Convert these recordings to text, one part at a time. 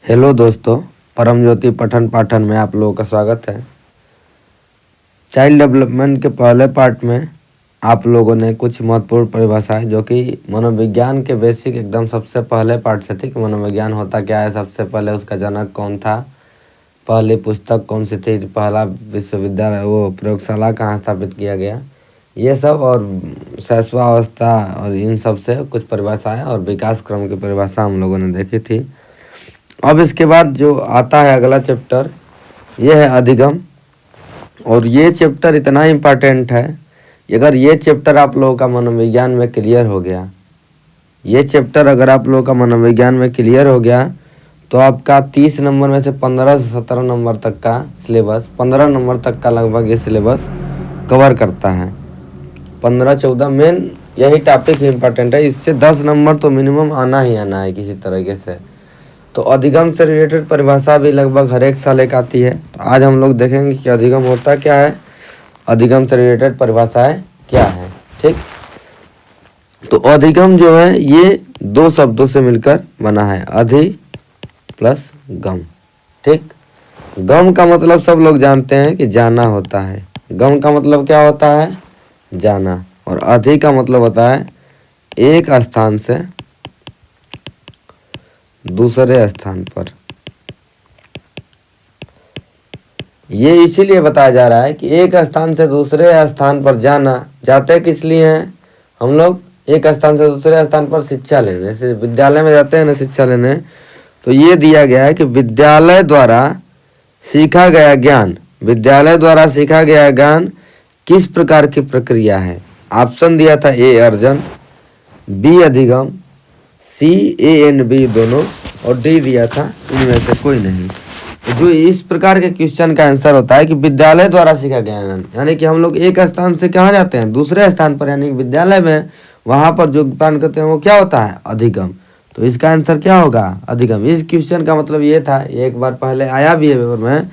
Hello दोस्तों, परम ज्योति पठन पाठन में आप लोगों का स्वागत है। चाइल्ड डेवलपमेंट के पहले पार्ट में आप लोगों ने कुछ महत्वपूर्ण परिभाषाएं जो कि मनोविज्ञान के बेसिक एकदम सबसे पहले पार्ट से थी कि मनोविज्ञान होता क्या है, सबसे पहले उसका जनक कौन था, पहली पुस्तक कौन सी थी, पहला विश्वविद्यालय वो प्रयोगशाला कहाँ स्थापित किया गया, ये सब और शैशवावस्था और इन सब से कुछ परिभाषाएं और विकास क्रम की परिभाषा हम लोगों ने देखी थी। अब इसके बाद जो आता है अगला चैप्टर, ये है अधिगम। और ये चैप्टर इतना इम्पोर्टेंट है, अगर ये चैप्टर आप लोगों का मनोविज्ञान में क्लियर हो गया, ये चैप्टर अगर आप लोगों का मनोविज्ञान में क्लियर हो गया तो आपका 30 नंबर में से 15 से 17 नंबर तक का सिलेबस, 15 नंबर तक का लगभग ये सिलेबस कवर करता है। 15-14 मेन यही टॉपिक इम्पोर्टेंट है, इससे 10 नंबर तो मिनिमम आना ही आना है किसी तरीके से। तो अधिगम से रिलेटेड परिभाषा भी लगभग हर एक साल एक आती है। तो आज हम लोग देखेंगे कि अधिगम होता क्या है, अधिगम से रिलेटेड परिभाषाएं क्या है। ठीक, तो अधिगम जो है ये दो शब्दों से मिलकर बना है, अधि प्लस गम। ठीक, गम का मतलब सब लोग जानते हैं कि जाना होता है। गम का मतलब क्या होता है, जाना। और अधि का मतलब होता है एक स्थान से दूसरे स्थान पर। ये इसीलिए बताया जा रहा है कि एक स्थान से दूसरे स्थान पर जाना, जाते किस लिए हैं हम लोग, एक स्थान से दूसरे स्थान पर शिक्षा लेने, जैसे विद्यालय में जाते हैं ना शिक्षा लेने, तो ये दिया गया है कि विद्यालय द्वारा सीखा गया ज्ञान, विद्यालय द्वारा सीखा गया ज्ञान किस प्रकार की प्रक्रिया है। ऑप्शन दिया था ए अर्जन, बी अधिगम, सी ए एन बी दोनों, और डी दिया था इनमें से कोई नहीं। जो इस प्रकार के क्वेश्चन का आंसर होता है कि विद्यालय द्वारा सीखा ज्ञान, यानी कि हम लोग एक स्थान से कहाँ जाते हैं, दूसरे स्थान पर, यानी विद्यालय में, वहाँ पर जो ज्ञान करते हैं वो क्या होता है, अधिगम। तो इसका आंसर क्या होगा, अधिगम। इस क्वेश्चन का मतलब ये था, एक बार पहले आया भी है पेपर में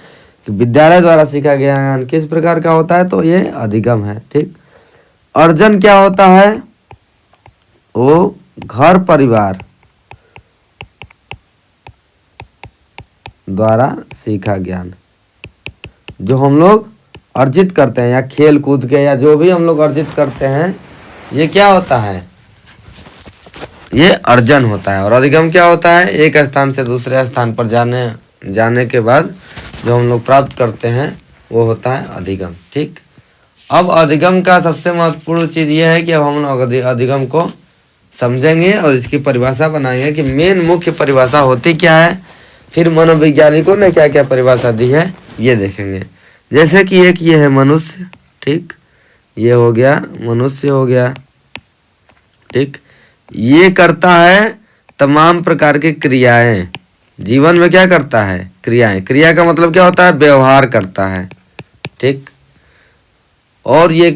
कि विद्यालय द्वारा सीखा ज्ञान किस प्रकार का होता है, तो ये अधिगम है। ठीक, अर्जन क्या होता है, वो घर परिवार द्वारा सीखा ज्ञान जो हम लोग अर्जित करते हैं, या खेल कूद के, या जो भी हम लोग अर्जित करते हैं, ये क्या होता है, ये अर्जन होता है। और अधिगम क्या होता है, एक स्थान से दूसरे स्थान पर जाने के बाद जो हम लोग प्राप्त करते हैं वो होता है अधिगम। ठीक, अब अधिगम का सबसे महत्वपूर्ण चीज़ ये है कि अब हम लोग अधिगम को समझेंगे और इसकी परिभाषा बनाएंगे कि मेन मुख्य परिभाषा होती क्या है, फिर मनोवैज्ञानिकों ने क्या क्या परिभाषा दी है ये देखेंगे। जैसे कि एक ये है मनुष्य, ठीक, ये हो गया मनुष्य हो गया। ठीक, ये करता है तमाम प्रकार की क्रियाएं, जीवन में क्या करता है, क्रियाएं। क्रिया का मतलब क्या होता है, व्यवहार करता है। ठीक, और ये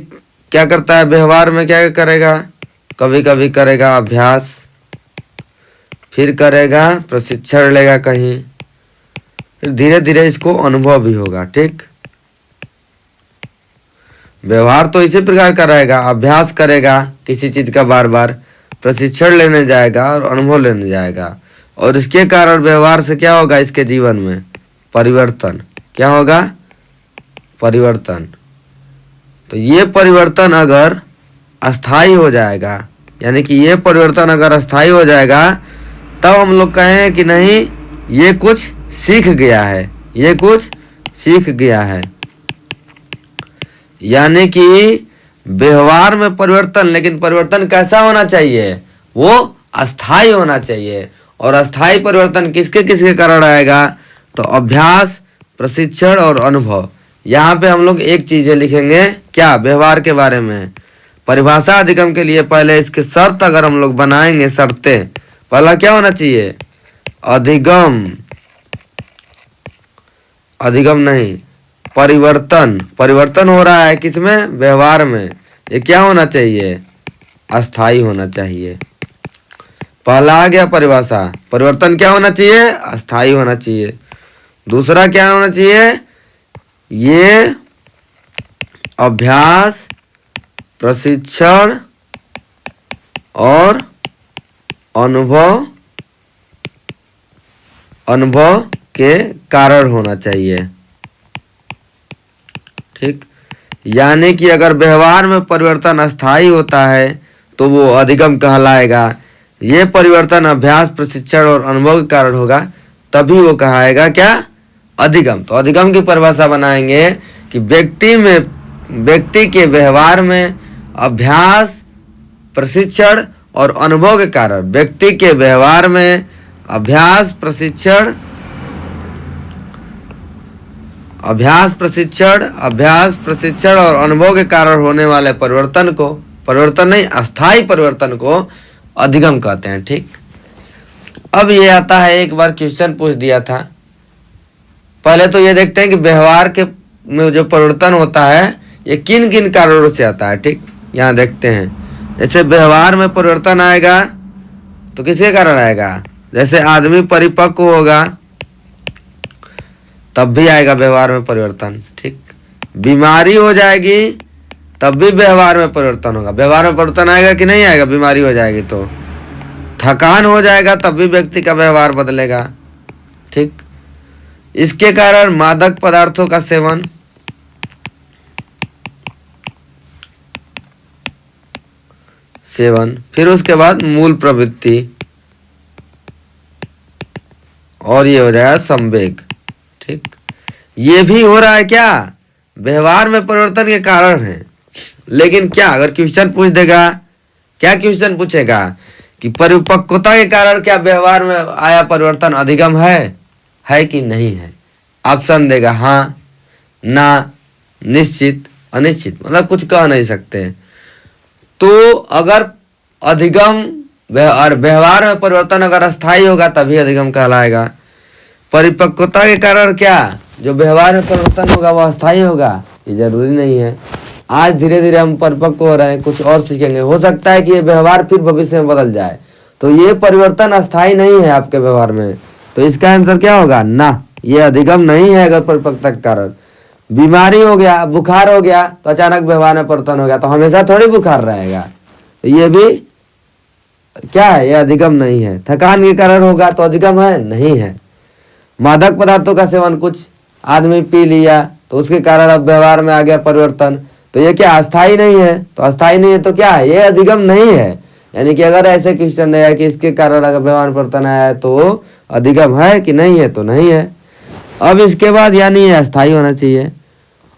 क्या करता है, व्यवहार में क्या करेगा, कभी कभी करेगा अभ्यास, फिर करेगा प्रशिक्षण लेगा कहीं, फिर धीरे धीरे इसको अनुभव भी होगा। ठीक, व्यवहार तो इसी प्रकार का रहेगा, अभ्यास करेगा किसी चीज का बार बार, प्रशिक्षण लेने जाएगा और अनुभव लेने जाएगा, और इसके कारण व्यवहार से क्या होगा, इसके जीवन में परिवर्तन। क्या होगा, परिवर्तन। तो ये परिवर्तन अगर अस्थाई हो जाएगा, यानी कि ये परिवर्तन अगर अस्थाई हो जाएगा, तब हम लोग कहें कि नहीं ये कुछ सीख गया है, ये कुछ सीख गया है। यानी कि व्यवहार में परिवर्तन, लेकिन परिवर्तन कैसा होना चाहिए, वो अस्थाई होना चाहिए। और अस्थाई परिवर्तन किसके किसके कारण आएगा, तो अभ्यास, प्रशिक्षण और अनुभव। यहाँ पे हम लोग एक चीजें लिखेंगे, क्या, व्यवहार के बारे में। परिभाषा अधिगम के लिए पहले इसके शर्त अगर हम लोग बनाएंगे, शर्तें, पहला क्या होना चाहिए, अधिगम, अधिगम नहीं, परिवर्तन। परिवर्तन हो रहा है किसमें, व्यवहार में, ये क्या होना चाहिए, अस्थाई होना चाहिए। पहला आ गया परिभाषा, परिवर्तन क्या होना चाहिए, अस्थाई होना चाहिए। दूसरा क्या होना चाहिए, ये अभ्यास, प्रशिक्षण और अनुभव अनुभव के कारण होना चाहिए। ठीक, यानी कि अगर व्यवहार में परिवर्तन अस्थायी होता है तो वो अधिगम कहलाएगा। ये परिवर्तन अभ्यास, प्रशिक्षण और अनुभव के कारण होगा, तभी वो कहाएगा क्या, अधिगम। तो अधिगम की परिभाषा बनाएंगे कि व्यक्ति के व्यवहार में अभ्यास, प्रशिक्षण और अनुभव के कारण, व्यक्ति के व्यवहार में अभ्यास, प्रशिक्षण और अनुभव के कारण होने वाले परिवर्तन नहीं, अस्थायी परिवर्तन को अधिगम कहते हैं। ठीक, अब ये आता है, एक बार क्वेश्चन पूछ दिया था। पहले तो ये देखते हैं कि व्यवहार के में जो परिवर्तन होता है ये किन किन कारणों से आता है। ठीक, यहाँ देखते हैं, जैसे व्यवहार में परिवर्तन आएगा तो किसके कारण आएगा, जैसे आदमी परिपक्व होगा तब भी आएगा व्यवहार में परिवर्तन। ठीक, बीमारी हो जाएगी तब भी व्यवहार में परिवर्तन होगा। व्यवहार में परिवर्तन आएगा कि नहीं आएगा, बीमारी हो जाएगी तो। थकान हो जाएगा तब भी व्यक्ति का व्यवहार बदलेगा। ठीक, इसके कारण मादक पदार्थों का सेवन, फिर उसके बाद मूल प्रवृत्ति, और ये हो जाएगा संवेग। ठीक, ये भी हो रहा है क्या, व्यवहार में परिवर्तन के कारण है। लेकिन क्या अगर क्वेश्चन पूछ देगा, क्या क्वेश्चन पूछेगा कि परिपक्वता के कारण क्या व्यवहार में आया परिवर्तन अधिगम है कि नहीं है। ऑप्शन देगा हाँ, ना, निश्चित, अनिश्चित, मतलब कुछ कह नहीं सकते। तो अगर अधिगम व्यवहार में परिवर्तन अगर अस्थायी होगा तभी अधिगम कहलाएगा। परिपक्वता के कारण क्या जो व्यवहार में परिवर्तन होगा वो अस्थायी होगा, ये जरूरी नहीं है। आज धीरे धीरे हम परिपक्व हो रहे हैं, कुछ और सीखेंगे, हो सकता है कि ये व्यवहार फिर भविष्य में बदल जाए, तो ये परिवर्तन अस्थायी नहीं है आपके व्यवहार में। तो इसका आंसर क्या होगा, ना, ये अधिगम नहीं है। अगर परिपक्वता के कारण बीमारी हो गया, बुखार हो गया तो अचानक व्यवहार में परिवर्तन हो गया, तो हमेशा थोड़ी बुखार रहेगा, तो ये भी क्या है, ये अधिगम नहीं है। थकान के कारण होगा तो अधिगम है, नहीं है। मादक पदार्थों का सेवन, कुछ आदमी पी लिया तो उसके कारण अब व्यवहार में आ गया परिवर्तन, तो ये क्या अस्थायी नहीं है। तो अस्थायी नहीं है तो क्या है, ये अधिगम नहीं है। यानी कि अगर ऐसे क्वेश्चन है कि इसके कारण अगर व्यवहार में परिवर्तन आया है तो अधिगम है कि नहीं है, तो नहीं है। अब इसके बाद यानी ये अस्थायी होना चाहिए।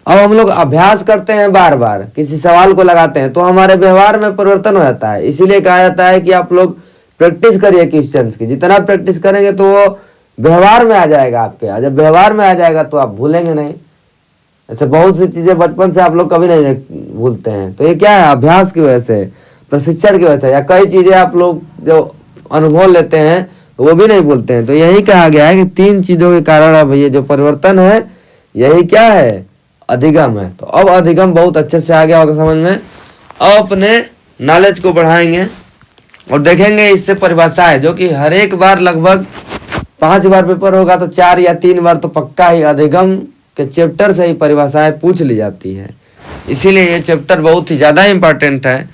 अब हम लोग अभ्यास करते हैं, बार बार किसी सवाल को लगाते हैं तो हमारे व्यवहार में परिवर्तन हो जाता है। इसीलिए कहा जाता है कि आप लोग प्रैक्टिस करिए क्वेश्चंस की, जितना प्रैक्टिस करेंगे तो वो व्यवहार में आ जाएगा आपके। जब व्यवहार में आ जाएगा तो आप भूलेंगे नहीं। ऐसे बहुत सी चीजें बचपन से आप लोग कभी नहीं भूलते हैं, तो ये क्या है, अभ्यास की वजह से, प्रशिक्षण की वजह से, या कई चीजें आप लोग जो अनुभव लेते हैं तो वो भी नहीं भूलते हैं। तो यही कहा गया है कि 3 चीजों के कारण अब ये जो परिवर्तन है यही क्या है, अधिगम है। तो अब अधिगम बहुत अच्छे से आ गया होगा समझ में। अब अपने नॉलेज को बढ़ाएंगे और देखेंगे इससे परिभाषा है जो कि हर एक बार लगभग 5 बार पेपर होगा तो 4 या 3 बार तो पक्का ही अधिगम के चैप्टर से ही परिभाषाएं पूछ ली जाती है। इसीलिए ये चैप्टर बहुत ही ज्यादा इंपॉर्टेंट है।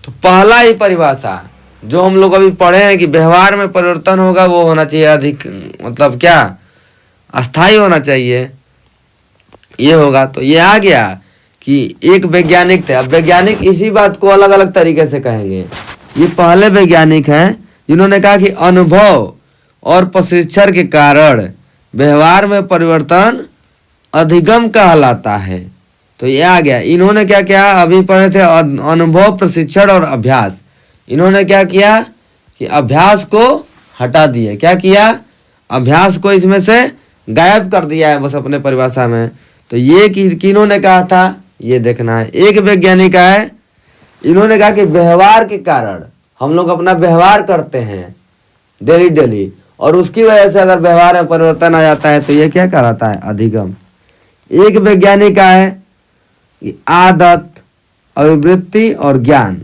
तो पहला ही परिभाषा जो हम लोग अभी पढ़े हैं कि व्यवहार में परिवर्तन होगा वो होना चाहिए अधिक, मतलब क्या, अस्थायी होना चाहिए, ये होगा। तो ये आ गया कि एक वैज्ञानिक थे। अब वैज्ञानिक इसी बात को अलग अलग तरीके से कहेंगे। ये पहले वैज्ञानिक हैं जिन्होंने कहा कि अनुभव और प्रशिक्षण के कारण व्यवहार में परिवर्तन अधिगम कहलाता है। तो ये आ गया। इन्होंने क्या किया, अभी पढ़े थे अनुभव, प्रशिक्षण और अभ्यास। इन्होंने क्या किया कि अभ्यास को हटा दिया। क्या किया, अभ्यास को इसमें से गायब कर दिया है बस अपने परिभाषा में। तो ये किन्होंने कहा था, ये देखना है। एक वैज्ञानिक है, इन्होंने कहा कि व्यवहार के कारण हम लोग अपना व्यवहार करते हैं डेली डेली, और उसकी वजह से अगर व्यवहार में परिवर्तन आ जाता है तो ये क्या कहलाता है, अधिगम। एक वैज्ञानिक का है कि आदत, अभिवृत्ति और ज्ञान,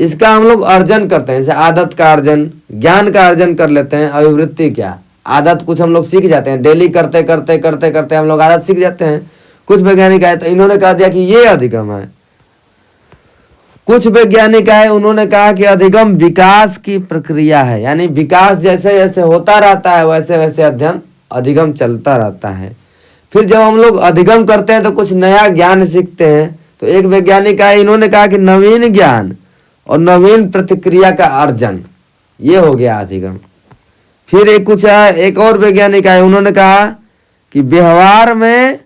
इसका हम लोग अर्जन करते हैं। जैसे आदत का अर्जन, ज्ञान का अर्जन कर लेते हैं। अभिवृत्ति क्या, आदत कुछ हम लोग सीख जाते हैं, डेली करते करते करते करते हम लोग आदत सीख जाते हैं। कुछ वैज्ञानिक आए तो इन्होंने कहा दिया कि ये अधिगम है। कुछ वैज्ञानिक आए, उन्होंने कहा कि अधिगम विकास की प्रक्रिया है, यानी विकास जैसे जैसे होता रहता है वैसे वैसे अध्ययन अधिगम चलता रहता है। फिर जब हम लोग अधिगम करते हैं तो कुछ नया ज्ञान सीखते हैं। तो एक वैज्ञानिक आए, इन्होंने कहा कि नवीन ज्ञान और नवीन प्रतिक्रिया का अर्जन, ये हो गया अधिगम। फिर एक और वैज्ञानिक आए, उन्होंने कहा कि व्यवहार में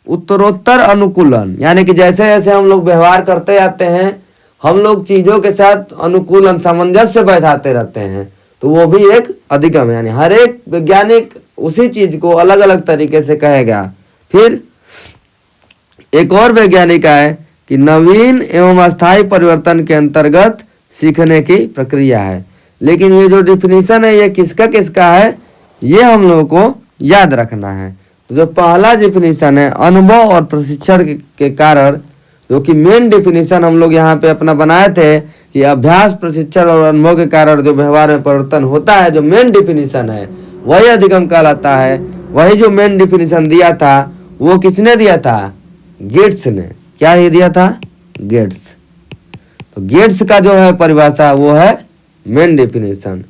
उत्तरोत्तर अनुकूलन, यानी कि जैसे जैसे हम लोग व्यवहार करते जाते हैं हम लोग चीजों के साथ अनुकूलन सामंजस्य बैठाते रहते हैं, तो वो भी एक अधिगम है। यानी हर एक वैज्ञानिक उसी चीज को अलग अलग तरीके से कहेगा। फिर एक और वैज्ञानिक आए कि नवीन एवं अस्थायी परिवर्तन के अंतर्गत सीखने की प्रक्रिया है। लेकिन ये जो डिफिनीशन है ये किसका किसका है, ये हम लोगों को याद रखना है। तो जो पहला डिफिनीशन है अनुभव और प्रशिक्षण के कारण, जो कि मेन डिफिनीशन हम लोग यहाँ पे अपना बनाए थे कि अभ्यास, प्रशिक्षण और अनुभव के कारण जो व्यवहार में परिवर्तन होता है, जो मेन डिफिनीशन है वही अधिगम कहलाता है। वही जो मेन डिफिनीशन दिया था वो किसने दिया था, गेट्स ने। क्या ही दिया था, गेट्स। तो गेट्स का जो है परिभाषा वो है मेन डिफिनीशन,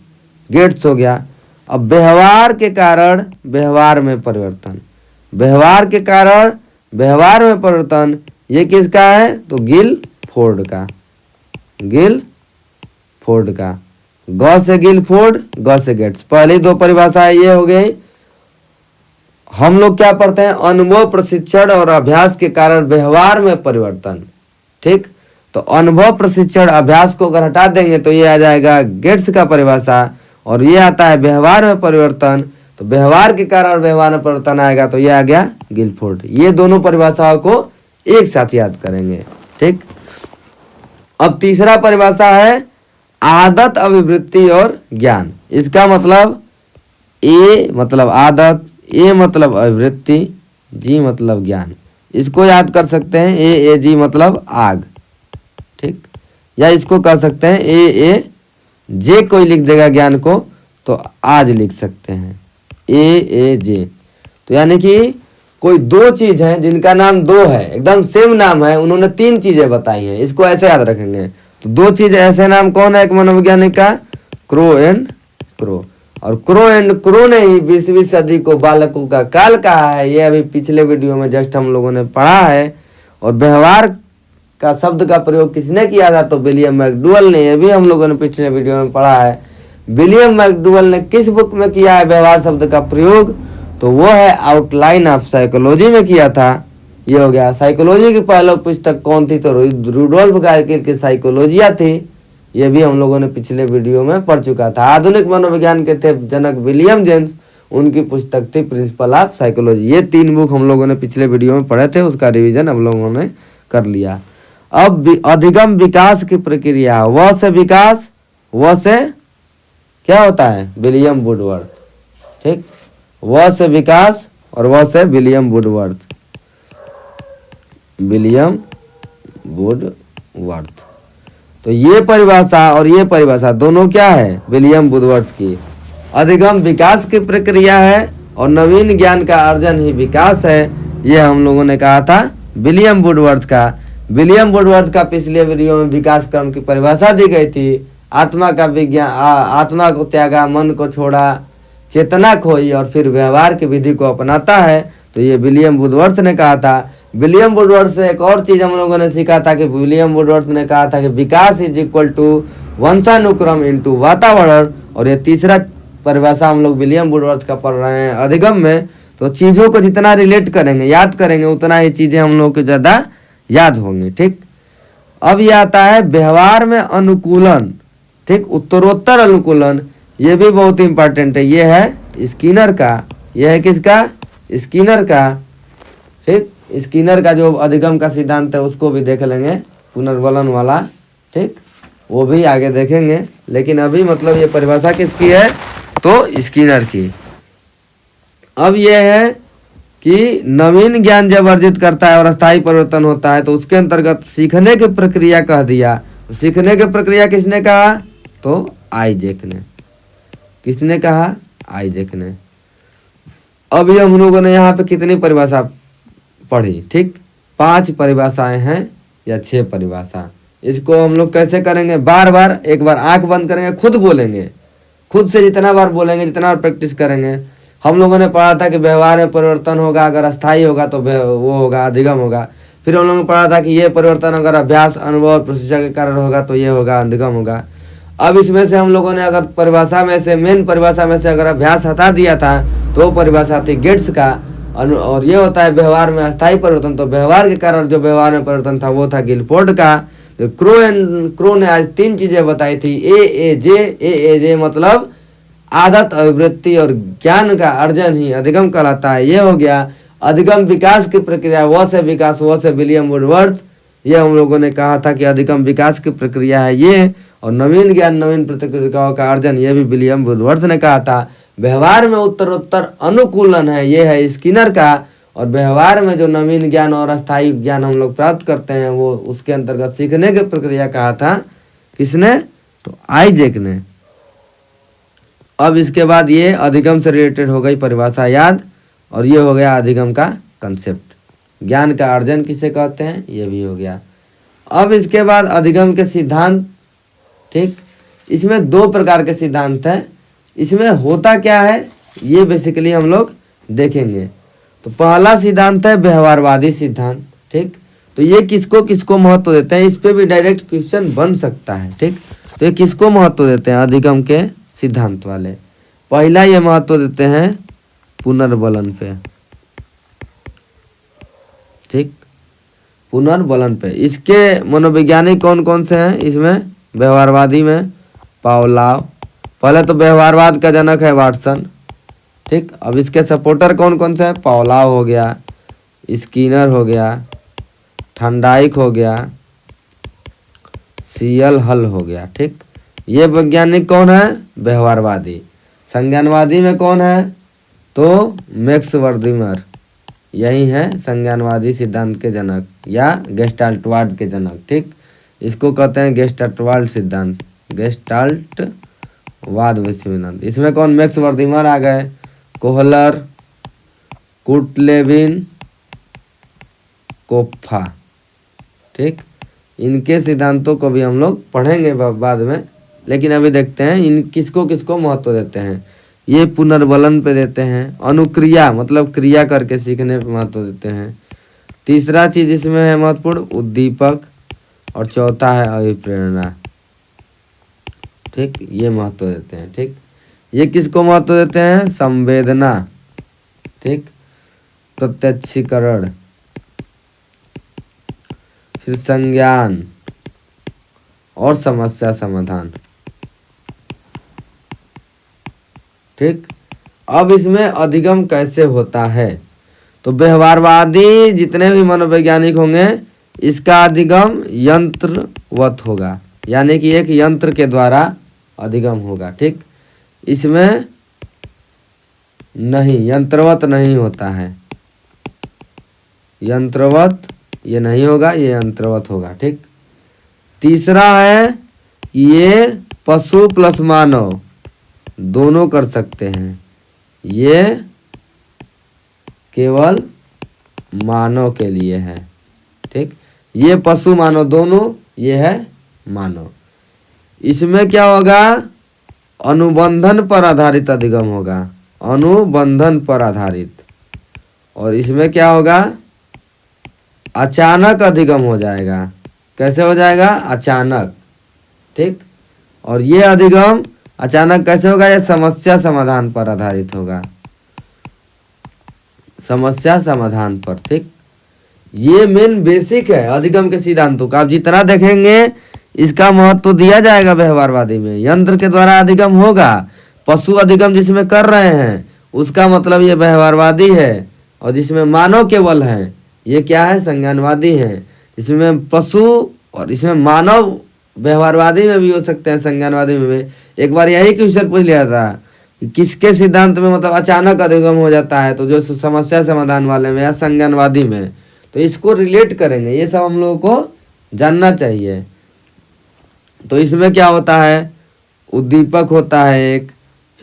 गेट्स हो गया। अब व्यवहार के कारण व्यवहार में परिवर्तन, व्यवहार के कारण व्यवहार में परिवर्तन, ये किसका है, तो गिलफोर्ड का, गिलफोर्ड का। ग से गिलफोर्ड, ग से गेट्स। पहली दो परिभाषा ये हो गई। हम लोग क्या पढ़ते हैं, अनुभव, प्रशिक्षण और अभ्यास के कारण व्यवहार में परिवर्तन। ठीक, तो अनुभव, प्रशिक्षण, अभ्यास को अगर हटा देंगे तो ये आ जाएगा गेट्स का परिभाषा, और ये आता है व्यवहार में परिवर्तन। तो व्यवहार के कारण व्यवहार में परिवर्तन आएगा तो ये आ गया गिलफोर्ड। ये दोनों परिभाषाओं को एक साथ याद करेंगे। ठीक, अब तीसरा परिभाषा है आदत, अभिवृत्ति और ज्ञान। इसका मतलब ए मतलब आदत, ए मतलब अभिवृत्ति, जी मतलब ज्ञान। इसको याद कर सकते हैं ए जी मतलब आग। ठीक, या इसको कह सकते हैं ए जे, कोई लिख देगा ज्ञान को तो आज लिख सकते हैं ए जे। तो यानी कि कोई दो चीज है जिनका नाम दो है, एकदम सेम नाम है, उन्होंने तीन चीजें बताई हैं, इसको ऐसे याद रखेंगे। तो दो चीज ऐसे नाम कौन है एक मनोवैज्ञानिक का, क्रो एंड क्रो। और क्रो एंड क्रो ने ही 20वीं सदी को बालकों का काल कहा है, ये अभी पिछले वीडियो में जस्ट हम लोगों ने पढ़ा है। और व्यवहार का शब्द का प्रयोग किसने किया था, तो विलियम मैकडूगल ने, ये भी हम लोगों ने पिछले वीडियो में पढ़ा है। विलियम मैकडूगल ने किस बुक में किया है व्यवहार शब्द का प्रयोग, तो वो है आउटलाइन ऑफ साइकोलॉजी में किया था। ये हो गया। साइकोलॉजी की पहली पुस्तक कौन थी, तो रूडोल्फ गार्किल की साइकोलॉजिया थी, ये भी हम लोगों ने पिछले वीडियो में पढ़ चुका था। आधुनिक मनोविज्ञान के थे जनक विलियम जेम्स, उनकी पुस्तक थी प्रिंसिपल ऑफ साइकोलॉजी। ये तीन बुक हम लोगों ने पिछले वीडियो में पढ़े थे, उसका रिवीजन हम लोगों ने कर लिया। अब अधिगम विकास की प्रक्रिया, व से विकास, व से क्या होता है, विलियम वुडवर्थ। ठीक, व से विकास और व से विलियम वुडवर्थ, विलियम वुडवर्थ। तो ये परिभाषा और ये परिभाषा दोनों क्या है, विलियम वुडवर्थ की। अधिगम विकास की प्रक्रिया है और नवीन ज्ञान का अर्जन ही विकास है, ये हम लोगों ने कहा था विलियम वुडवर्थ का। विलियम वुडवर्थ का पिछले वीडियो में विकास क्रम की परिभाषा दी गई थी। आत्मा का विज्ञान, आत्मा को त्यागा, मन को छोड़ा, चेतना खोई और फिर व्यवहार की विधि को अपनाता है, तो ये विलियम वुडवर्थ ने कहा था। विलियम वुडवर्थ से एक और चीज हम लोगों ने सीखा था कि विलियम वुडवर्थ ने कहा था कि विकास इज इक्वल टू वंशानुक्रम इनटू वातावरण। और ये तीसरा परिभाषा हम लोग विलियम वुडवर्थ का पढ़ रहे हैं अधिगम में। तो चीजों को जितना रिलेट करेंगे, याद करेंगे, उतना ही चीजें हम लोग को ज्यादा याद होंगी। ठीक, अब ये आता है व्यवहार में अनुकूलन। ठीक, उत्तरोत्तर अनुकूलन, ये भी बहुत इंपॉर्टेंट है। ये है स्किनर का, ये है किसका, स्किनर का। ठीक, स्किनर का जो अधिगम का सिद्धांत है उसको भी देख लेंगे, पुनर्वलन वाला। ठीक, वो भी आगे देखेंगे, लेकिन अभी मतलब ये परिभाषा किसकी है, तो स्किनर की। अब ये है कि नवीन ज्ञान जब अर्जित करता है और अस्थायी परिवर्तन होता है तो उसके अंतर्गत सीखने की प्रक्रिया कह दिया। सीखने की प्रक्रिया किसने कहा, तो आइजैक ने। किसने कहा, आइजैक ने। अभी हम लोगों ने यहाँ पे कितनी परिभाषा पढ़ी, ठीक, 5 परिभाषाएं हैं या 6 परिभाषा। इसको हम लोग कैसे करेंगे, बार बार, एक बार आंख बंद करेंगे, खुद बोलेंगे, खुद से जितना बार बोलेंगे, जितना बार प्रैक्टिस करेंगे। हम लोगों ने पढ़ा था कि व्यवहार में परिवर्तन होगा, अगर अस्थायी होगा तो वो होगा, अधिगम होगा। फिर हम लोगों ने पढ़ा था कि ये परिवर्तन अगर अभ्यास, अनुभव और प्रशिक्षण के कारण होगा तो ये होगा, अधिगम होगा। अब इसमें से हम लोगों ने अगर परिभाषा में से, मेन परिभाषा में से अगर अभ्यास हटा दिया था तो वो परिभाषा थी गेट्स का, और ये होता है व्यवहार में अस्थायी परिवर्तन। तो व्यवहार के कारण जो व्यवहार में परिवर्तन था वो था गिलफोर्ड का। क्रो ने आज 3 चीजें बताई थी, ए जे मतलब आदत, अभिवृत्ति और ज्ञान का अर्जन ही अधिगम कहलाता है। ये हो गया अधिगम विकास की प्रक्रिया, व से विकास, व से विलियम वुडवर्थ। ये हम लोगों ने कहा था कि अधिगम विकास की प्रक्रिया है ये, और नवीन ज्ञान, नवीन प्रतिक्रियाओं का अर्जन, ये भी विलियम वुडवर्थ ने कहा था। व्यवहार में उत्तरोत्तर अनुकूलन है, ये है स्किनर का। और व्यवहार में जो नवीन ज्ञान और अस्थायी ज्ञान हम लोग प्राप्त करते हैं वो उसके अंतर्गत सीखने की प्रक्रिया कहा था किसने, तो आइजैक ने। अब इसके बाद ये अधिगम से रिलेटेड हो गई परिभाषा याद, और ये हो गया अधिगम का कंसेप्ट। ज्ञान का अर्जन किसे कहते हैं ये भी हो गया। अब इसके बाद अधिगम के सिद्धांत, ठीक, इसमें 2 प्रकार के सिद्धांत हैं। इसमें होता क्या है ये बेसिकली हम लोग देखेंगे। तो पहला सिद्धांत है व्यवहारवादी सिद्धांत, ठीक। तो ये किसको किसको महत्व देते हैं, इस पे भी डायरेक्ट क्वेश्चन बन सकता है, ठीक। तो ये किसको महत्व देते हैं, अधिगम के सिद्धांत वाले। पहला ये महत्व देते हैं पुनर्बलन पे, ठीक, पुनर्बलन पे। इसके मनोवैज्ञानिक कौन कौन से हैं इसमें, व्यवहारवादी में पावलोव, पहले तो व्यवहारवाद का जनक है वाटसन, ठीक। अब इसके सपोर्टर कौन कौन से हैं, पावलोव हो गया, स्किनर हो गया, थॉर्नडाइक हो गया, सीएल हल हो गया, ठीक। ये वैज्ञानिक कौन है, व्यवहारवादी। संज्ञानवादी में कौन है, तो मैक्स वर्दिमर, यही है संज्ञानवादी सिद्धांत के जनक या गेस्टाल्टवाद के जनक, ठीक। इसको कहते हैं गेस्टाल्टवाद सिद्धांत, गेस्टाल्टवाद सिद्धांत। इसमें कौन, मैक्स वर्दिमर आ गए, कोहलर, कुटलेविन, कोप्फा, ठीक। इनके सिद्धांतों को भी हम लोग पढ़ेंगे बाद में, लेकिन अभी देखते हैं इन किसको किसको महत्व देते हैं। ये पुनर्बलन पे देते हैं, अनुक्रिया मतलब क्रिया करके सीखने पे महत्व देते हैं। तीसरा चीज इसमें है महत्वपूर्ण उद्दीपक, और चौथा है अभिप्रेरणा, ठीक, ये महत्व देते हैं, ठीक। ये किसको महत्व देते हैं, संवेदना, ठीक, प्रत्यक्षीकरण, फिर संज्ञान और समस्या समाधान, ठीक। अब इसमें अधिगम कैसे होता है, तो व्यवहारवादी जितने भी मनोवैज्ञानिक होंगे इसका अधिगम यंत्रवत होगा, यानी कि एक यंत्र के द्वारा अधिगम होगा, ठीक। इसमें नहीं, यंत्रवत नहीं होता है, यंत्रवत ये नहीं होगा, ये यंत्रवत होगा, ठीक। तीसरा है कि ये पशु प्लस मानव दोनों कर सकते हैं, ये केवल मानव के लिए है, ठीक। ये पशु मानव दोनों, ये है मानव। इसमें क्या होगा, अनुबंधन पर आधारित अधिगम होगा, अनुबंधन पर आधारित। और इसमें क्या होगा, अचानक अधिगम हो जाएगा। कैसे हो जाएगा, अचानक, ठीक। और ये अधिगम अचानक कैसे होगा, ये समस्या समाधान पर आधारित होगा, समस्या समाधान पर, ठीक। ये मेन बेसिक है अधिगम के सिद्धांतों का। आप जितना देखेंगे इसका महत्व दिया जाएगा व्यवहारवादी में। यंत्र के द्वारा अधिगम होगा, पशु अधिगम जिसमें कर रहे हैं उसका मतलब ये व्यवहारवादी है, और जिसमें मानव केवल है ये क्या है, संज्ञानवादी है। इसमें पशु और इसमें मानव व्यवहारवादी में भी हो सकते हैं, संज्ञानवादी में भी। एक बार यही क्वेश्चन पूछ लिया था कि किसके सिद्धांत में मतलब अचानक अधिगम हो जाता है, तो जो समस्या समाधान वाले में या संज्ञानवादी में। तो इसको रिलेट करेंगे, ये सब हम लोगों को जानना चाहिए। तो इसमें क्या होता है, उद्दीपक होता है एक,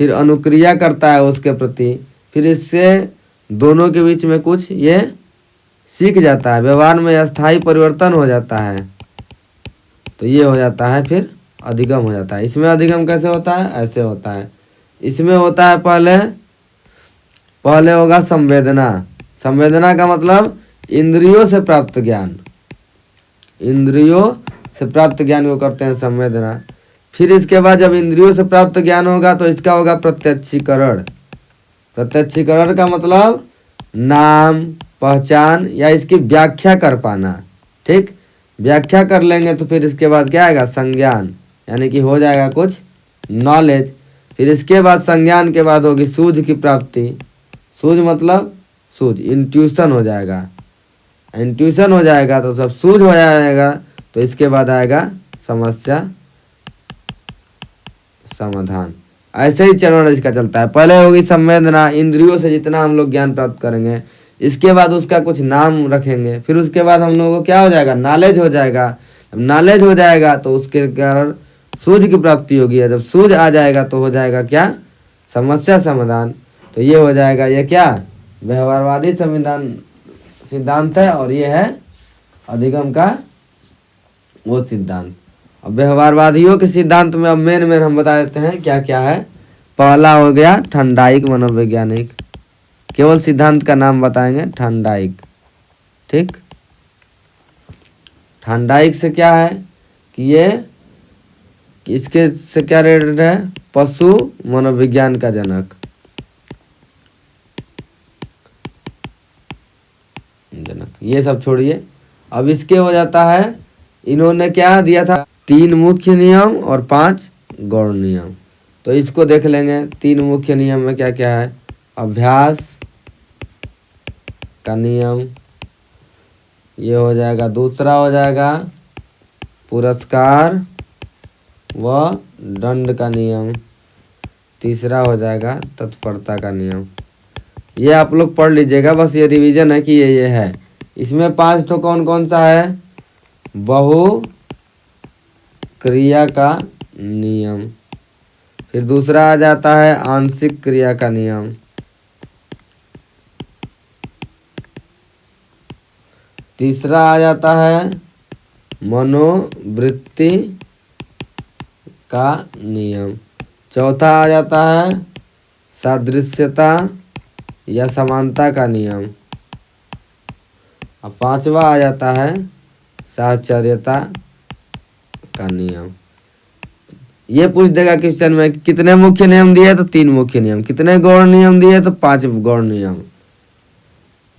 फिर अनुक्रिया करता है उसके प्रति, फिर इससे दोनों के बीच में कुछ ये सीख जाता है, व्यवहार में अस्थायी परिवर्तन हो जाता है, तो ये हो जाता है फिर अधिगम हो जाता है। इसमें अधिगम कैसे होता है, ऐसे होता है। इसमें होता है पहले होगा संवेदना। संवेदना का मतलब इंद्रियों से प्राप्त ज्ञान, इंद्रियों से प्राप्त ज्ञान को करते हैं संवेदना। फिर इसके बाद जब इंद्रियों से प्राप्त ज्ञान होगा तो इसका होगा प्रत्यक्षीकरण। प्रत्यक्षीकरण का मतलब नाम, पहचान या इसकी व्याख्या कर पाना। ठीक, व्याख्या कर लेंगे तो फिर इसके बाद क्या आएगा, संज्ञान, यानी कि हो जाएगा कुछ नॉलेज। फिर इसके बाद संज्ञान के बाद होगी सूझ की प्राप्ति। सूझ मतलब सूझ, इंट्यूशन हो जाएगा। इंट्यूशन हो जाएगा तो सब सूझ हो जाएगा, तो इसके बाद आएगा समस्या समाधान। ऐसे ही चरण इसका चलता है। पहले होगी संवेदना, इंद्रियों से जितना हम लोग ज्ञान प्राप्त करेंगे, इसके बाद उसका कुछ नाम रखेंगे, फिर उसके बाद हम लोगों को क्या हो जाएगा, नॉलेज हो जाएगा। जब नॉलेज हो जाएगा तो उसके कारण सूझ की प्राप्ति होगी। जब सूझ आ जाएगा तो हो जाएगा क्या, समस्या समाधान। तो ये हो जाएगा, ये क्या, व्यवहारवादी संविधान सिद्धांत है, और ये है अधिगम का वो सिद्धांत। अब व्यवहारवादियों के सिद्धांत में अब मेन हम बता देते हैं क्या क्या है। पहला हो गया ठंडाइक मनोवैज्ञानिक, केवल सिद्धांत का नाम बताएंगे, ठंडाइक। ठीक, ठंडाइक से क्या है कि ये इसके से क्या रिलेटेड है, पशु मनोविज्ञान का जनक। ये सब छोड़िए, अब इसके हो जाता है, इन्होंने क्या दिया था, 3 मुख्य नियम और 5 गौण नियम। तो इसको देख लेंगे। 3 मुख्य नियम में क्या क्या है, अभ्यास का नियम, ये हो जाएगा। दूसरा हो जाएगा पुरस्कार व दंड का नियम। तीसरा हो जाएगा तत्परता का नियम। ये आप लोग पढ़ लीजिएगा, बस ये रिवीजन है कि ये है। इसमें 5 तो कौन कौन सा है, बहु क्रिया का नियम, फिर दूसरा आ जाता है आंशिक क्रिया का नियम, तीसरा आ जाता है मनोवृत्ति का नियम, चौथा आ जाता है सादृश्यता या समानता का नियम, और 5वां आ जाता है साहचर्यता का नियम। ये पूछ देगा क्वेश्चन में कितने मुख्य नियम दिए, तो 3 मुख्य नियम, कितने गौण नियम दिए, तो 5 गौण नियम।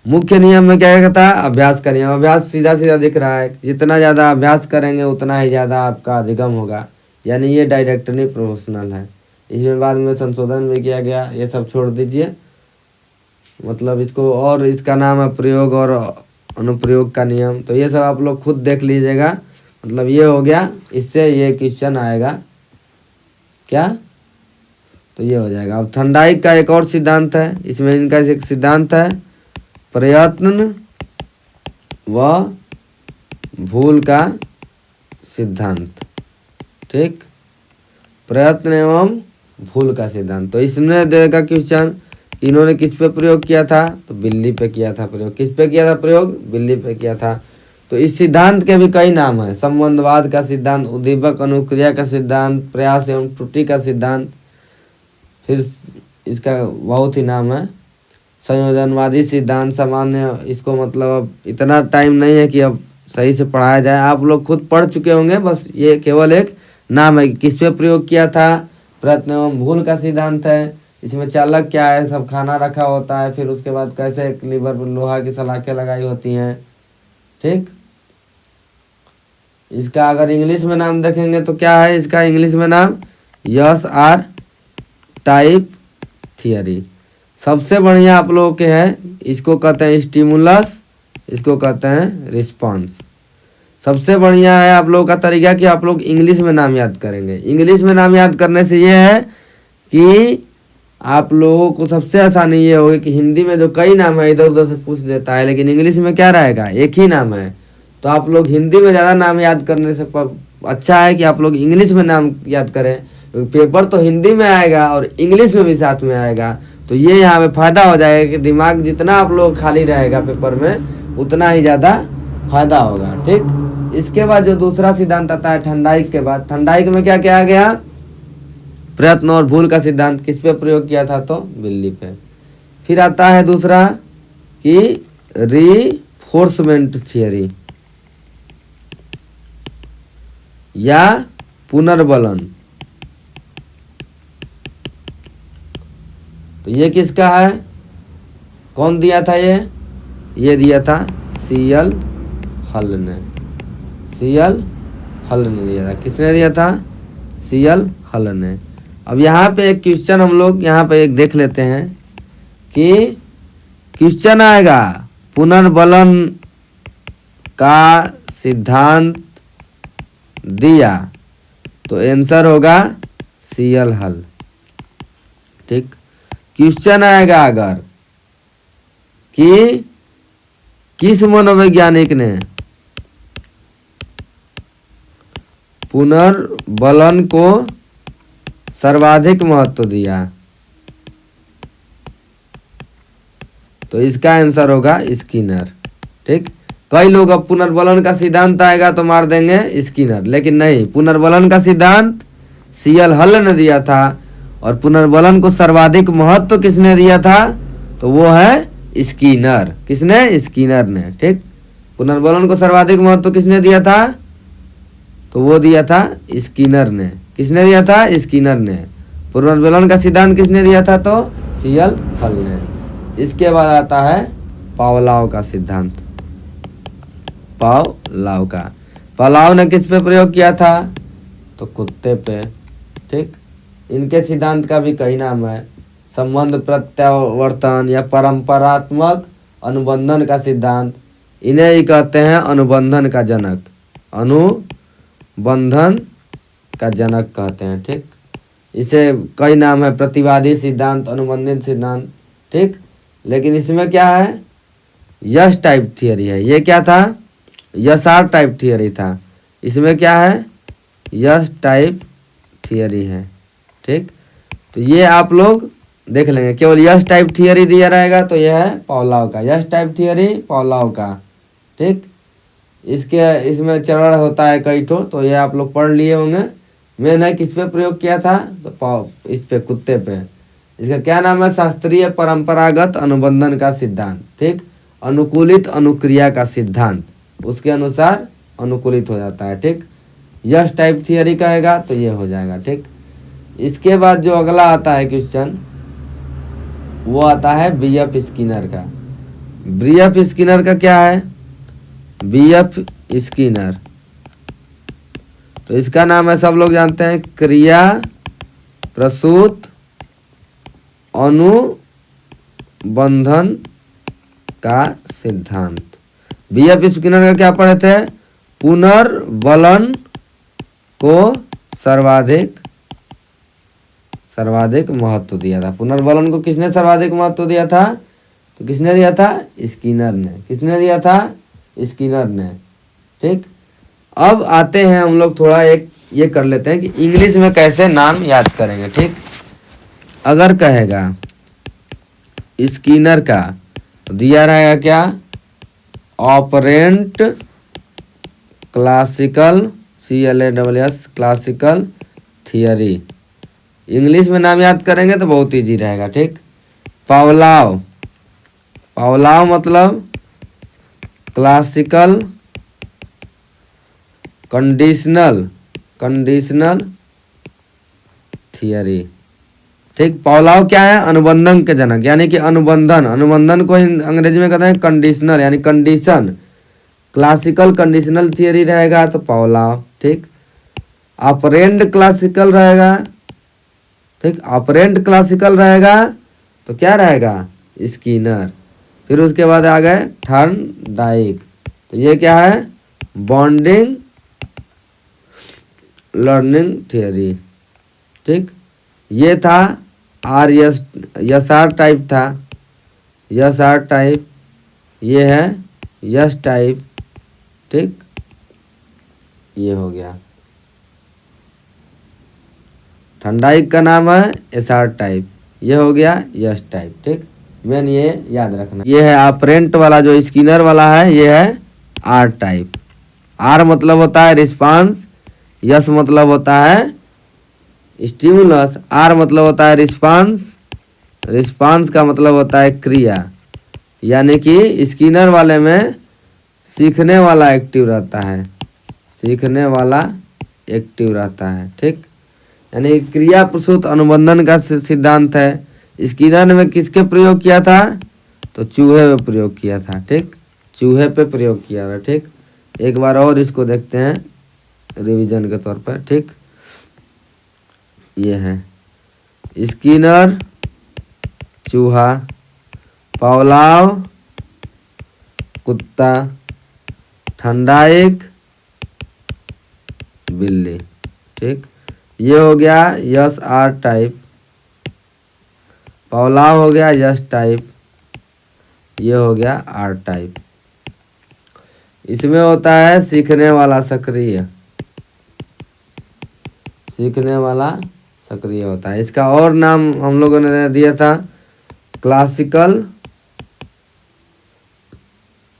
मुख्य नियम में क्या कहता है, अभ्यास का नियम। अभ्यास सीधा सीधा दिख रहा है, जितना ज़्यादा अभ्यास करेंगे उतना ही ज़्यादा आपका अधिगम होगा, यानी ये डायरेक्टली प्रोपोर्शनल है। इसमें बाद में संशोधन भी किया गया, ये सब छोड़ दीजिए, मतलब इसको, और इसका नाम है प्रयोग और अनुप्रयोग का नियम। तो ये सब आप लोग खुद देख लीजिएगा, मतलब ये हो गया, इससे ये क्वेश्चन आएगा क्या, तो ये हो जाएगा। अब थंडाइक का एक और सिद्धांत है, इसमें इनका एक सिद्धांत है प्रयत्न व भूल का सिद्धांत। ठीक, प्रयत्न एवं भूल का सिद्धांत। तो इसमें देगा क्वेश्चन, इन्होंने किस पे प्रयोग किया था, तो बिल्ली पे किया था प्रयोग। किस पे किया था प्रयोग, बिल्ली पे किया था। तो इस सिद्धांत के भी कई नाम है, संबंधवाद का सिद्धांत, उद्दीपक अनुक्रिया का सिद्धांत, प्रयास एवं त्रुटि का सिद्धांत, फिर इसका बहुत ही नाम है संयोजनवादी सिद्धांत, सामान्य। इसको मतलब अब इतना टाइम नहीं है कि अब सही से पढ़ाया जाए, आप लोग खुद पढ़ चुके होंगे, बस ये केवल एक नाम है कि किस पे प्रयोग किया था। प्रयत्न एवं भूल का सिद्धांत है, इसमें चालक क्या है, सब खाना रखा होता है, फिर उसके बाद कैसे लीवर पर लोहा की सलाखें लगाई होती हैं। ठीक, इसका अगर इंग्लिश में नाम देखेंगे तो क्या है इसका इंग्लिश में नाम, यस आर टाइप थियरी। सबसे बढ़िया आप लोगों के है, इसको कहते हैं स्टिमुलस, इसको कहते हैं रिस्पॉन्स। सबसे बढ़िया है आप लोगों का तरीका कि आप लोग इंग्लिश में नाम याद करेंगे। इंग्लिश में नाम याद करने से ये है कि आप लोगों को सबसे आसानी ये होगी कि हिंदी में जो कई नाम है इधर उधर से पूछ देता है, लेकिन इंग्लिश में क्या रहेगा, एक ही नाम है। तो आप लोग हिंदी में ज़्यादा नाम याद करने से अच्छा है कि आप लोग इंग्लिश में नाम याद करें, क्योंकि पेपर तो हिंदी में आएगा और इंग्लिश में भी साथ में आएगा। तो ये यहाँ पे फ़ायदा हो जाएगा कि दिमाग जितना आप लोग खाली रहेगा पेपर में, उतना ही ज़्यादा फायदा होगा। ठीक, इसके बाद जो दूसरा सिद्धांत आता है थंडाइक के बाद, थंडाइक में क्या क्या आ गया, प्रयत्न और भूल का सिद्धांत किस पे प्रयोग किया था, तो बिल्ली पे। फिर आता है दूसरा कि रीफोर्समेंट थियरी या पुनर्बलन, तो ये किसका है, कौन दिया था, ये दिया था सीएल हल ने, सीएल हल ने दिया था। किसने दिया था, सीएल हल ने। अब यहाँ पे एक क्वेश्चन हम लोग यहाँ पे एक देख लेते हैं कि क्वेश्चन आएगा पुनर्बलन का सिद्धांत दिया, तो आंसर होगा सीएल हल। ठीक, क्वेश्चन आएगा अगर कि किस मनोवैज्ञानिक ने पुनर्बलन को सर्वाधिक महत्व दिया, तो इसका आंसर होगा स्किनर। ठीक, कई लोग अब पुनर्बलन का सिद्धांत आएगा तो मार देंगे स्किनर, लेकिन नहीं, पुनर्बलन का सिद्धांत सीएल हल ने दिया था और पुनर्बलन को सर्वाधिक महत्व किसने दिया था, तो वो है स्किनर। किसने, स्किनर ने। ठीक, पुनर्बलन को सर्वाधिक महत्व किसने दिया था, तो वो दिया था स्किनर ने। किसने दिया था, स्किनर ने। पुनर्बलन का सिद्धांत किसने दिया था, तो सीएल हल ने। इसके बाद आता है पावलोव का सिद्धांत, पावलोव का। पावलोव ने किस पे प्रयोग किया था, तो कुत्ते पे। ठीक, इनके सिद्धांत का भी कई नाम है, संबंध प्रत्यावर्तन या परंपरात्मक अनुबंधन का सिद्धांत। इन्हें ही कहते हैं अनुबंधन का जनक, अनुबंधन का जनक कहते हैं। ठीक, इसे कई नाम है, प्रतिवादी सिद्धांत, अनुबंधित सिद्धांत। ठीक, लेकिन इसमें क्या है, यस टाइप थियरी है। ये क्या था, यसार टाइप थियरी था। इसमें क्या है, यस टाइप थियरी है। ठीक, तो ये आप लोग देख लेंगे, केवल यस टाइप थियरी दिया रहेगा तो यह है पावलोव का, यस टाइप थियरी पावलोव का। ठीक, इसमें चरण होता है कई ठो, तो ये आप लोग पढ़ लिए होंगे। मैंने किस पे प्रयोग किया था, तो इस पे, कुत्ते पे। इसका क्या नाम है, शास्त्रीय परंपरागत अनुबंधन का सिद्धांत। ठीक, अनुकूलित अनुक्रिया का सिद्धांत, उसके अनुसार अनुकूलित हो जाता है। ठीक, यस टाइप थियरी कहेगा तो ये हो जाएगा। ठीक, इसके बाद जो अगला आता है क्वेश्चन, वो आता है बीएफ स्किनर का। बीएफ स्किनर का क्या है, बीएफ स्किनर, तो इसका नाम है, सब लोग जानते हैं, क्रिया प्रसूत अनुबंधन का सिद्धांत। बीएफ स्किनर का क्या पढ़े थे, पुनर्बलन को सर्वाधिक महत्व दिया था। पुनर्बलन को किसने सर्वाधिक महत्व दिया था, तो किसने दिया था, स्किनर ने। किसने दिया था, स्किनर ने। ठीक, अब आते हैं हम लोग थोड़ा एक ये कर लेते हैं कि इंग्लिश में कैसे नाम याद करेंगे। ठीक, अगर कहेगा स्किनर का, तो दिया रहेगा क्या, operant classical, CLASS classical theory. English में नाम याद करेंगे तो बहुत इजी रहेगा। ठीक, पावलोव, पावलोव मतलब क्लासिकल कंडीशनल थियरी। ठीक, पावलोव क्या है, अनुबंधन के जनक, यानी कि अनुबंधन को अंग्रेजी में कहते हैं कंडीशनल, यानी कंडीशन। क्लासिकल कंडीशनल थियरी रहेगा तो पावलोव। ठीक, ऑपरेंट क्लासिकल रहेगा। ठीक, ऑपरेंट क्लासिकल रहेगा तो क्या रहेगा, स्किनर। फिर उसके बाद आ गए थर्नडाइक, तो ये क्या है, बॉन्डिंग लर्निंग थियरी। ठीक, ये था यस आर टाइप था, यस आर टाइप, ये है यस टाइप। ठीक, ये हो गया। थर्नडाइक का नाम है एसआर टाइप, ये हो गया यस टाइप। ठीक, मेन ये याद रखना। ये है ऑपरेंट वाला, जो स्किनर वाला है, ये है आर टाइप, आर मतलब होता है रिस्पांस, यस मतलब होता है स्टिमुलस, आर मतलब होता है रिस्पांस, रिस्पांस का मतलब होता है क्रिया। यानी कि स्किनर वाले में सीखने वाला एक्टिव रहता है, सीखने वाला एक्टिव रहता है। ठीक, यानी क्रिया प्रसूत अनुबंधन का सिद्धांत है। स्किनर में किसके प्रयोग किया था? तो चूहे पे प्रयोग किया था। ठीक, चूहे पे प्रयोग किया था। ठीक, एक बार और इसको देखते हैं रिवीजन के तौर पर। ठीक, ये है स्किनर चूहा, पावलाव कुत्ता, ठंडाइक बिल्ली। ठीक, ये हो गया यस आर टाइप, पावलाव हो गया यस टाइप, ये हो गया आर टाइप। इसमें होता है सीखने वाला सक्रिय, सीखने वाला सक्रिय होता है। इसका और नाम हम लोगों ने दिया था क्लासिकल,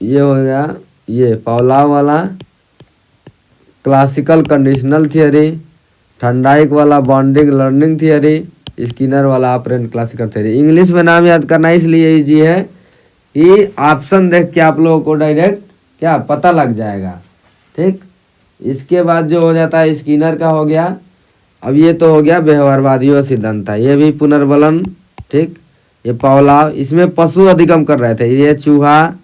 ये हो गया ये पावलाव वाला क्लासिकल कंडीशनल थियरी, ठंडाइक वाला बॉन्डिंग लर्निंग थियरी, स्किनर वाला ऑपरेंट क्लासिकल थियरी। इंग्लिश में नाम याद करना इसलिए इजी है कि ऑप्शन देख के आप लोगों को डायरेक्ट क्या पता लग जाएगा। ठीक, इसके बाद जो हो जाता है स्किनर का हो गया। अब ये तो हो गया व्यवहारवादियों सिद्धांत था, ये भी पुनर्बलन। ठीक, ये पावलाव, इसमें पशु अधिगम कर रहे थे, ये चूहा,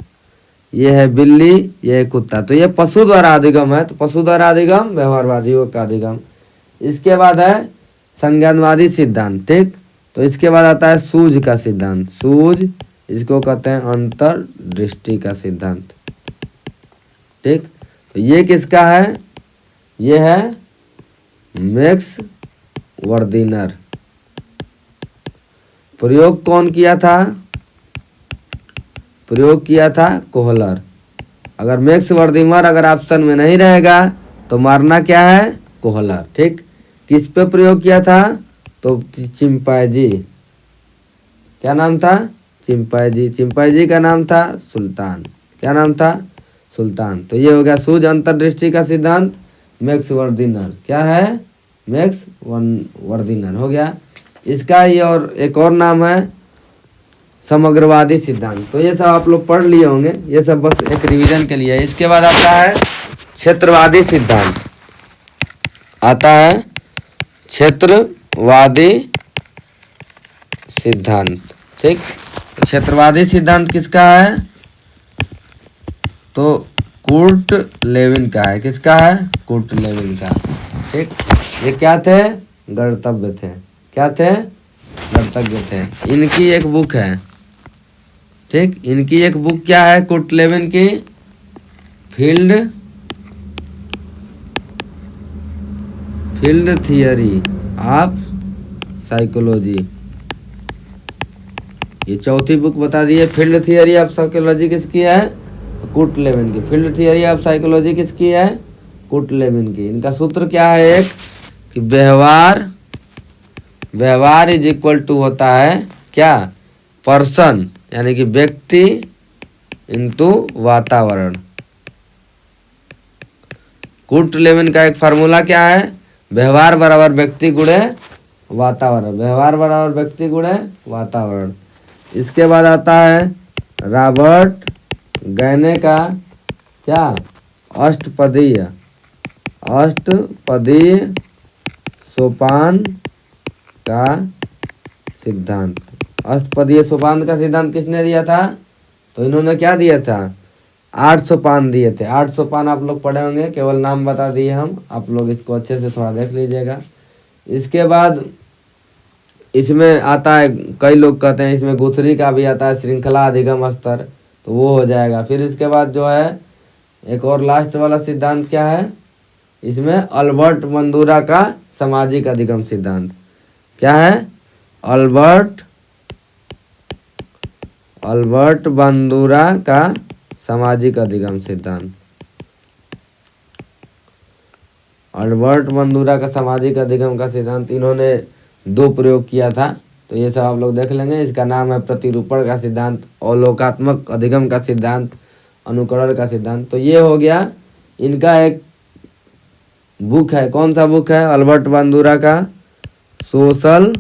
ये है बिल्ली, ये है कुत्ता, तो ये पशु द्वारा अधिगम है। तो पशु द्वारा अधिगम व्यवहारवादियों का अधिगम। इसके बाद है संज्ञानवादी सिद्धांत। ठीक, तो इसके बाद आता है सूझ का सिद्धांत, सूझ, इसको कहते हैं अंतर्दृष्टि का सिद्धांत। ठीक, तो ये किसका है? ये है मैक्स वर्दिनर। प्रयोग कौन किया था? प्रयोग किया था कोहलर। अगर मैक्स वर्दिनर अगर ऑप्शन में नहीं रहेगा तो मारना क्या है? कोहलर। ठीक, किस पे प्रयोग किया था? तो चिंपैंजी, क्या नाम था? चिंपैंजी, चिंपैंजी का नाम था सुल्तान। क्या नाम था? सुल्तान। तो ये हो गया सूझ अंतर्दृष्टि का सिद्धांत, मैक्स वर्दिनर। क्या है? मैक्स वर्दिनर हो गया। इसका ये और एक और नाम है समग्रवादी सिद्धांत। तो ये सब आप लोग पढ़ लिए होंगे, ये सब बस एक रिवीजन के लिए। इसके बाद आता है क्षेत्रवादी सिद्धांत, आता है क्षेत्रवादी सिद्धांत। ठीक, क्षेत्रवादी सिद्धांत किसका है? तो कुर्ट लेविन का है। किसका है? कुर्ट लेविन का। ठीक, ये क्या थे? गणतव्य थे। क्या थे? गणतज्ञ थे। इनकी एक बुक है। ठीक, इनकी एक बुक क्या है कुर्ट लेविन की? Field theory of psychology. ये चौथी बुक बता दिए। फील्ड थियरी ऑफ साइकोलॉजी किसकी है? कुर्ट लेविन की। फील्ड थियरी ऑफ साइकोलॉजी किसकी है? कुर्ट लेविन की। इनका सूत्र क्या है? एक कि व्यवहार इज इक्वल टू होता है क्या? पर्सन यानी कि व्यक्ति इंटू वातावरण। कुर्ट लेविन का एक फार्मूला क्या है? व्यवहार बराबर व्यक्ति गुणे वातावरण, व्यवहार बराबर व्यक्ति गुणे वातावरण। इसके बाद आता है रॉबर्ट गैने का क्या? अष्टपदीय सोपान का सिद्धांत। अष्टपदीय सोपान का सिद्धांत किसने दिया था? तो इन्होंने क्या दिया था? 8 सोपान दिए थे। 8 सोपान आप लोग पढ़े होंगे, केवल नाम बता दिए हम, आप लोग इसको अच्छे से थोड़ा देख लीजिएगा। इसके बाद इसमें आता है, कई लोग कहते हैं इसमें गुथरी का भी आता है श्रृंखला अधिगम स्तर, तो वो हो जाएगा। फिर इसके बाद जो है एक और लास्ट वाला सिद्धांत क्या है? इसमें अल्बर्ट बंदूरा का सामाजिक अधिगम सिद्धांत। क्या है? अल्बर्ट बंदूरा का सामाजिक अधिगम सिद्धांत। अल्बर्ट बंदूरा का सामाजिक अधिगम का सिद्धांत इन्होंने 2 प्रयोग किया था, तो ये सब आप लोग देख लेंगे। इसका नाम है प्रतिरूपण का सिद्धांत, अवलोकात्मक अधिगम का सिद्धांत, अनुकरण का सिद्धांत। तो ये हो गया इनका एक बुक है, कौन सा बुक है? अल्बर्ट बांदुरा का social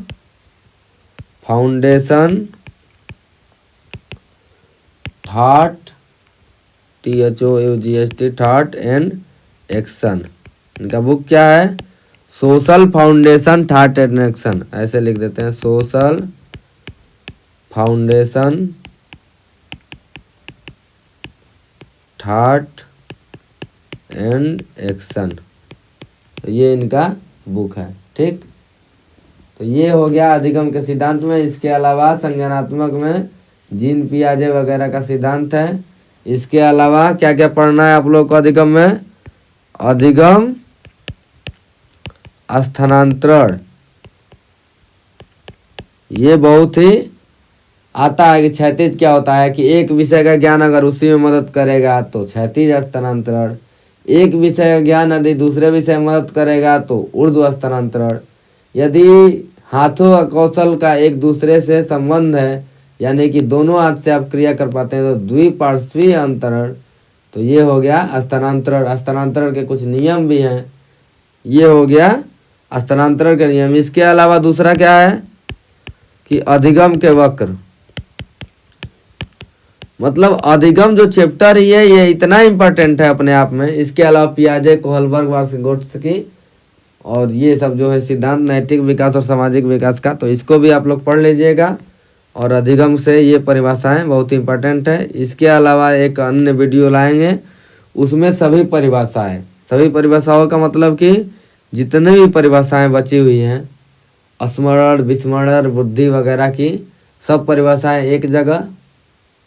foundation thought, THOUGHT, thought and action. इनका बुक क्या है? Social foundation thought and action, ऐसे लिख देते हैं, social foundation thought and action, ये इनका बुक है। ठीक, तो ये हो गया अधिगम के सिद्धांत में। इसके अलावा संज्ञानात्मक में जीन पियाजे वगैरह का सिद्धांत है। इसके अलावा क्या क्या पढ़ना है आप लोग को अधिगम में? अधिगम स्थानांतरण, ये बहुत ही आता है कि क्षैतिज क्या होता है कि एक विषय का ज्ञान अगर उसी में मदद करेगा तो क्षैतिज स्थानांतरण, एक विषय का ज्ञान यदि दूसरे विषय में मदद करेगा तो ऊर्ध्व स्थानांतरण, यदि हाथों का कौशल का एक दूसरे से संबंध है यानी कि दोनों हाथ से आप क्रिया कर पाते हैं तो द्विपार्श्वीय अंतरण, तो ये हो गया स्थानांतरण। स्थानांतरण के कुछ नियम भी हैं, ये हो गया स्थानांतरण के नियम। इसके अलावा दूसरा क्या है कि अधिगम के वक्र, मतलब अधिगम जो चैप्टर ही है ये इतना इम्पोर्टेंट है अपने आप में। इसके अलावा पियाजे, कोहलबर्ग, वार्शिगोट्स्की और ये सब जो है सिद्धांत नैतिक विकास और सामाजिक विकास का, तो इसको भी आप लोग पढ़ लीजिएगा। और अधिगम से ये परिभाषाएं बहुत इंपॉर्टेंट है। इसके अलावा एक अन्य वीडियो लाएंगे, उसमें सभी परिभाषाओं का मतलब कि जितने भी परिभाषाएं बची हुई हैं, स्मरण, विस्मरण, बुद्धि वगैरह की सब परिभाषाएं एक जगह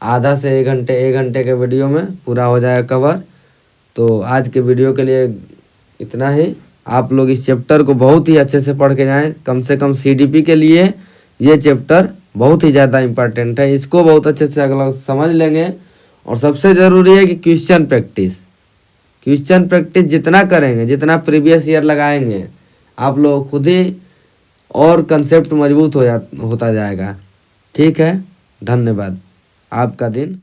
आधा से 1 घंटे के वीडियो में पूरा हो जाएगा कवर। तो आज के वीडियो के लिए इतना ही। आप लोग इस चैप्टर को बहुत ही अच्छे से पढ़ के जाएं, कम से कम CDP के लिए ये चैप्टर बहुत ही ज़्यादा इम्पोर्टेंट है। इसको बहुत अच्छे से अगर लोग समझ लेंगे, और सबसे ज़रूरी है कि क्वेश्चन प्रैक्टिस जितना करेंगे, जितना प्रीवियस ईयर लगाएंगे, आप लोग खुद ही और कंसेप्ट मजबूत होता जाएगा। ठीक है, धन्यवाद। आपका दिन